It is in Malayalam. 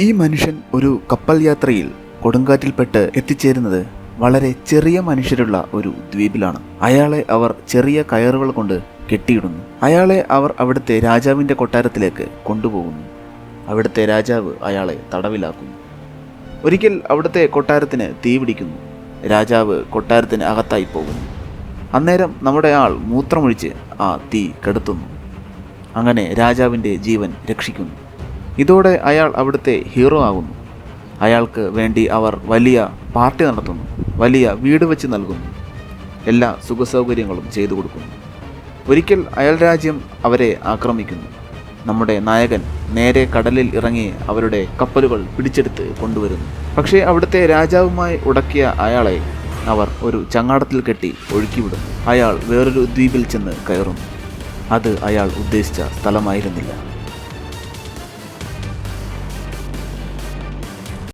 ഈ മനുഷ്യൻ ഒരു കപ്പൽ യാത്രയിൽ കൊടുങ്കാറ്റിൽപ്പെട്ട് എത്തിച്ചേരുന്നത് വളരെ ചെറിയ മനുഷ്യരുള്ള ഒരു ദ്വീപിലാണ്. അയാളെ അവർ ചെറിയ കയറുകൾ കൊണ്ട് കെട്ടിയിടുന്നു. അയാളെ അവർ അവിടുത്തെ രാജാവിൻ്റെ കൊട്ടാരത്തിലേക്ക് കൊണ്ടുപോകുന്നു. അവിടുത്തെ രാജാവ് അയാളെ തടവിലാക്കുന്നു. ഒരിക്കൽ അവിടുത്തെ കൊട്ടാരത്തിന് തീ പിടിക്കുന്നു. രാജാവ് കൊട്ടാരത്തിന് അകത്തായി പോകുന്നു. അന്നേരം നമ്മുടെ ആൾ മൂത്രമൊഴിച്ച് ആ തീ കെടുത്തുന്നു. അങ്ങനെ രാജാവിൻ്റെ ജീവൻ രക്ഷിക്കുന്നു. ഇതോടെ അയാൾ അവിടുത്തെ ഹീറോ ആകുന്നു. അയാൾക്ക് വേണ്ടി അവർ വലിയ പാർട്ടി നടത്തുന്നു, വലിയ വീട് വെച്ച് നൽകുന്നു, എല്ലാ സുഖസൗകര്യങ്ങളും ചെയ്തു കൊടുക്കുന്നു. ഒരിക്കൽ അയൽ രാജ്യം അവരെ ആക്രമിക്കുന്നു. നമ്മുടെ നായകൻ നേരെ കടലിൽ ഇറങ്ങി അവരുടെ കപ്പലുകൾ പിടിച്ചെടുത്ത് കൊണ്ടുവരുന്നു. പക്ഷേ അവിടുത്തെ രാജാവുമായി ഉടക്കിയ അയാളെ അവർ ഒരു ചങ്ങാടത്തിൽ കെട്ടി ഒഴുക്കിവിടുന്നു. അയാൾ വേറൊരു ദ്വീപിൽ ചെന്ന് കയറുന്നു. അത് അയാൾ ഉദ്ദേശിച്ച സ്ഥലമായിരുന്നില്ല.